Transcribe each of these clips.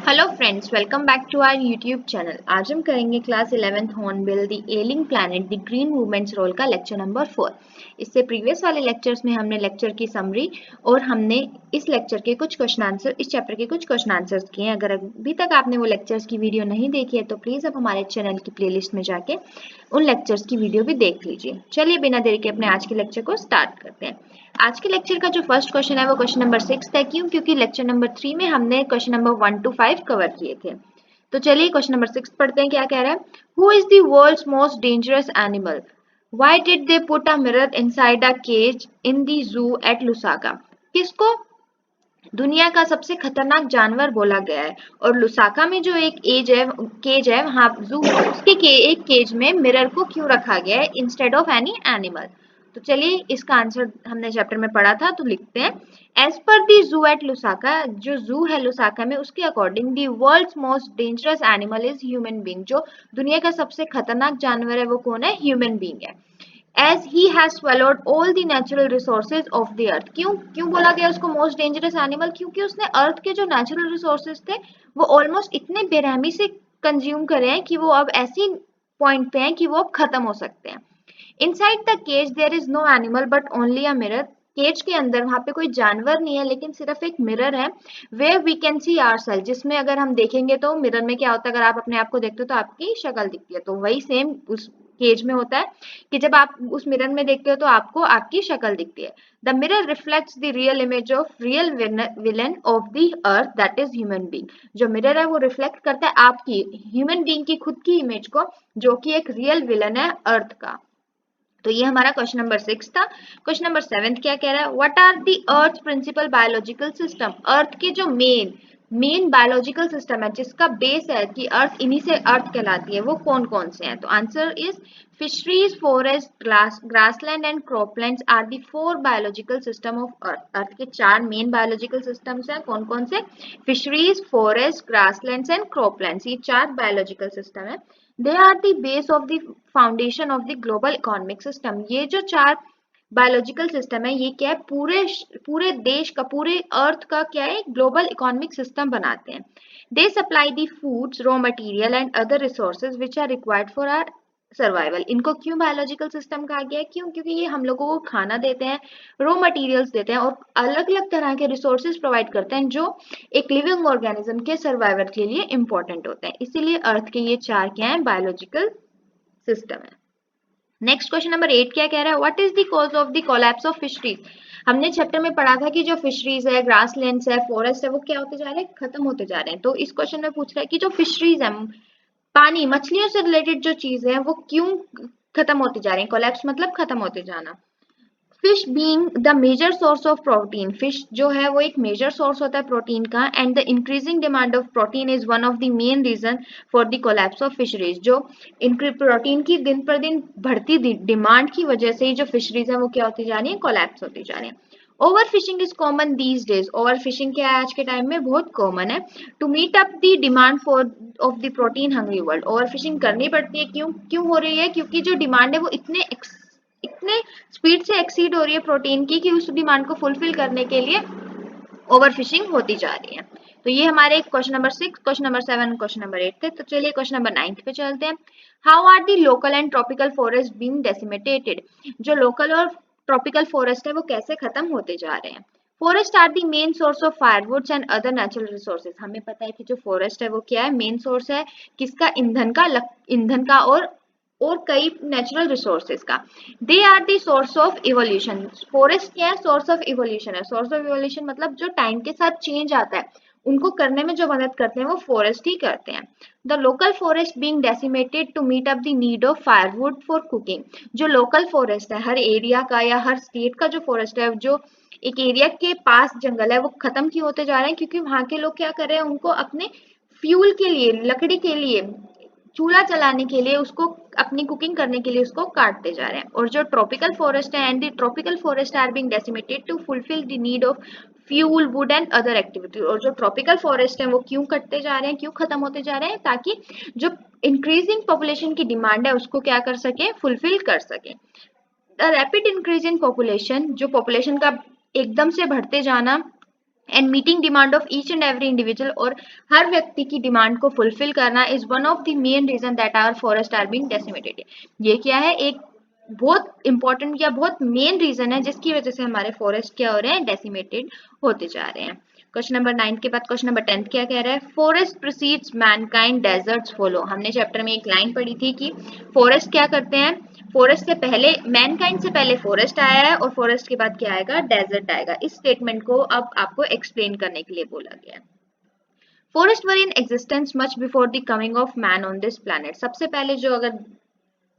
Hello friends, welcome back to our YouTube channel. आज हम करेंगे class 11th Hornbill the ailing planet the green movements role का lecture number 4। इससे previous वाले lectures में हमने लेक्चर की समरी और हमने इस लेक्चर के कुछ क्वेश्चन आंसर इस चैप्टर के कुछ क्वेश्चन आंसर्स किए हैं। अगर अभी तक आपने वो लेक्चर्स की वीडियो नहीं देखी है तो प्लीज़ आप हमारे चैनल की प्लेलिस्ट में जाके उन लेक्चर्स की वीडियो भी देख लीजिए। चलिए बिना देरी के अपने आज के लेक्चर को स्टार्ट करते हैं। आज के लेक्चर का जो फर्स्ट क्वेश्चन है वो क्वेश्चन नंबर 6 है। क्यों? क्योंकि लेक्चर नंबर 3 में हमने क्वेश्चन नंबर 1 to 5 कवर किए थे। तो चलिए क्वेश्चन नंबर 6 पढ़ते हैं, क्या कह रहा है। Who is the world's most dangerous animal? Why did they put a mirror inside a cage in the zoo at Lusaka? किसको दुनिया का सबसे खतरनाक जानवर बोला गया है? और लुसाका में जो एक केज है वहां जू उसके एक केज में मिरर को क्यों रखा गया है इंस्टेड ऑफ एनी एनिमल? तो चलिए इसका आंसर हमने चैप्टर में पढ़ा था, तो लिखते हैं। एज पर दी जू एट लुसाका, जो जू है लुसाका में, उसके according the world's most dangerous animal is human being. जो दुनिया का सबसे खतरनाक जानवर है वो कौन है? ह्यूमन बीइंग है। As he has swallowed all the natural resources of the earth। क्यों बोला गया उसको मोस्ट डेंजरस एनिमल? क्योंकि उसने अर्थ के जो नेचुरल रिसोर्सेज थे वो ऑलमोस्ट इतने बेरहमी से कंज्यूम करे हैं कि वो अब ऐसी पॉइंट पे हैं कि वो अब खत्म हो सकते हैं। Inside the cage there is no animal but only a mirror. Cage के अंदर वहां पे कोई जानवर नहीं है लेकिन सिर्फ एक मिरर है। Where we can see ourself, जिसमें अगर हम देखेंगे तो मिरर में क्या होता है, अगर आप अपने आप को देखते हो तो आपकी शक्ल दिखती है। तो वही सेम उस केज में होता है कि जब आप उस मिरर में देखते हो तो आपको आपकी शक्ल दिखती है। The mirror reflects the real image of real villain of the earth, that is human being. जो मिरर है वो रिफ्लेक्ट करता है आपकी ह्यूमन बीइंग की खुद की इमेज को, जो कि एक रियल विलन है अर्थ का। तो ये हमारा क्वेश्चन नंबर 6 था। क्वेश्चन नंबर 7 क्या कह रहा है। What are the earth principal biological system? Earth के जो मेन बायोलॉजिकल सिस्टम है, जिसका बेस है कि अर्थ, इन्हीं से अर्थ कहलाती है, वो कौन कौन से हैं? तो answer is fisheries, forest, grassland and croplands are the 4 biological system of earth. Earth के 4 मेन बायोलॉजिकल सिस्टम्स हैं। कौन कौन से? Fisheries, forest, grasslands and croplands. ये 4 बायोलॉजिकल सिस्टम है। They are the base of the foundation of the global economic system. ये जो 4 biological system है ये क्या है? पूरे देश का, पूरे अर्थ का क्या है? ग्लोबल इकोनॉमिक सिस्टम बनाते हैं। They supply the foods, raw material and other resources which are required for our survival. इनको क्यों बायोलॉजिकल सिस्टम कहा गया है? क्यों? क्योंकि ये हम लोगों को खाना देते हैं, रॉ मटेरियल्स देते हैं और अलग अलग तरह के रिसोर्सेज प्रोवाइड करते हैं जो एक लिविंग ऑर्गेनिज्म के सर्वाइवल के लिए इंपॉर्टेंट होते हैं। इसीलिए अर्थ के ये 4 क्या है? बायोलॉजिकल सिस्टम है। नेक्स्ट क्वेश्चन नंबर 8 क्या कह रहा है। What is the cause of the collapse of fisheries? हमने चैप्टर में पढ़ा था कि जो फिशरीज है, ग्रासलैंड्स है, फॉरेस्ट है, वो क्या होते जा रहे हैं? खत्म होते जा रहे हैं। तो इस क्वेश्चन में पूछ रहा है कि जो फिशरीज है, पानी, मछलियों से रिलेटेड जो चीजें हैं वो क्यों खत्म होती जा रही हैं? कोलैप्स मतलब खत्म होते जाना। Fish being the major source of protein, fish जो है वो एक मेजर सोर्स होता है प्रोटीन का। And the increasing demand of protein is one of the main reason for the collapse of fisheries. जो प्रोटीन की दिन पर दिन बढ़ती डिमांड की वजह से ही जो फिशरीज है वो क्या होती जा रही है? कोलैप्स होती जा रही है। Over fishing is common these days. Over fishing क्या है? आज के टाइम में बहुत कॉमन है। To meet up the demand for of the protein hungry world. Over fishing करनी पड़ती है। क्यों हो रही है? क्योंकि जो डिमांड है वो इतने स्पीड से एक्सीड हो रही है प्रोटीन की कि उस डिमांड को फुलफिल करने के लिए ओवर फिशिंग होती जा रही है। तो ये हमारे question number 6, question number 7, question number 8 थे। तो चलिए क्वेश्चन नंबर 9 पे चलते हैं। How are the local and tropical forest being decimated? जो लोकल और ट्रॉपिकल फॉरेस्ट है वो कैसे खत्म होते जा रहे हैं? Forest are the main source of firewoods and other natural resources. हमें पता है कि जो फॉरेस्ट है वो क्या है? मेन सोर्स है किसका? ईंधन का और कई नेचुरल रिसोर्सेज का। They are the source of evolution. Forest क्या है? सोर्स ऑफ इवोल्यूशन है। सोर्स ऑफ इवोल्यूशन मतलब जो टाइम के साथ चेंज आता है उनको करने में जो मदद करते हैं वो फॉरेस्ट ही करते हैं। The local forest being decimated to meet up the need of firewood for cooking. जो लोकल फॉरेस्ट है, हर एरिया का या हर स्टेट का जो फॉरेस्ट है, जो एक एरिया के पास जंगल है, वो खत्म क्यों होते जा रहे हैं? क्योंकि वहां के लोग क्या कर रहे हैं? उनको अपने फ्यूल के लिए, लकड़ी के लिए, चूल्हा चलाने के लिए, उसको अपनी कुकिंग करने के लिए उसको काटते जा रहे हैं। और जो ट्रॉपिकल फॉरेस्ट है, and the tropical forest are being decimated to fulfil the need of fuel, wood and other activity. और जो ट्रॉपिकल फॉरेस्ट है वो क्यों कटते जा रहे हैं, क्यों खत्म होते जा रहे हैं? ताकि जो इंक्रीजिंग पॉपुलेशन की डिमांड है उसको क्या कर सके? फुलफिल कर सके। The rapid increase in population, जो पॉपुलेशन का एकदम से बढ़ते जाना and meeting demand of each and every individual, और हर व्यक्ति की डिमांड को फुलफिल करना is one of the main reason that our forest are being decimated. ये क्या है, एक बहुत इंपॉर्टेंट या बहुत मेन रीजन है जिसकी वजह से हमारे फॉरेस्ट क्या हो रहे हैं, डेसिमेटेड होते जा रहे हैं। क्वेश्चन नंबर 9 के बाद क्वेश्चन नंबर 10 क्या कह रहा है, forest precedes mankind, deserts follow. हमने चैप्टर में एक लाइन पढ़ी थी कि फॉरेस्ट क्या करते हैं, फॉरेस्ट से पहले, मैनकाइंड से पहले फॉरेस्ट आया है और फॉरेस्ट के बाद क्या आएगा, डेजर्ट आएगा। इस स्टेटमेंट को अब आपको एक्सप्लेन करने के लिए बोला गया है। Forest were in existence much before the coming of man on this planet. सबसे पहले जो अगर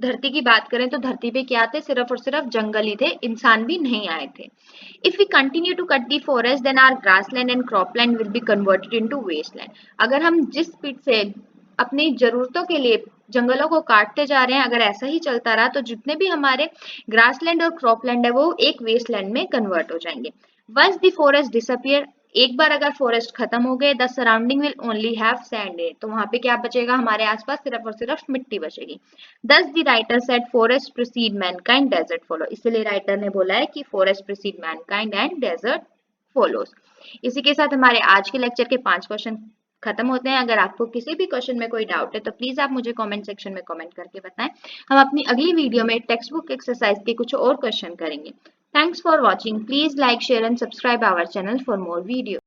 धरती की बात करें तो धरती पे क्या थे, सिर्फ और सिर्फ जंगल ही थे, इंसान भी नहीं आए थे। If we continue to cut the forest then our grassland and cropland will be converted into wasteland. अगर हम जिस स्पीड से अपनी जरूरतों के लिए जंगलों को काटते जा रहे हैं, अगर ऐसा ही चलता रहा तो जितने भी हमारे ग्रासलैंड और क्रॉपलैंड है वो एक वेस्टलैंड में कन्वर्ट हो जाएंगे। वंस द फॉरेस्ट डिसअपियर, एक बार अगर फॉरेस्ट खत्म हो गए, the surrounding will only have sand, तो वहां पे क्या बचेगा, हमारे आसपास सिर्फ और सिर्फ मिट्टी बचेगी। Thus the writer said forest precede mankind, desert follow. इसलिए राइटर ने बोला है कि forest precede mankind and desert follows. इसी के साथ हमारे आज के लेक्चर के 5 क्वेश्चन खत्म होते हैं। अगर आपको किसी भी क्वेश्चन में कोई डाउट है तो प्लीज आप मुझे कमेंट सेक्शन में कमेंट करके बताएं। हम अपनी अगली वीडियो में टेक्स्ट बुक एक्सरसाइज के कुछ और क्वेश्चन करेंगे। Thanks for watching. Please like, share and subscribe our channel for more videos.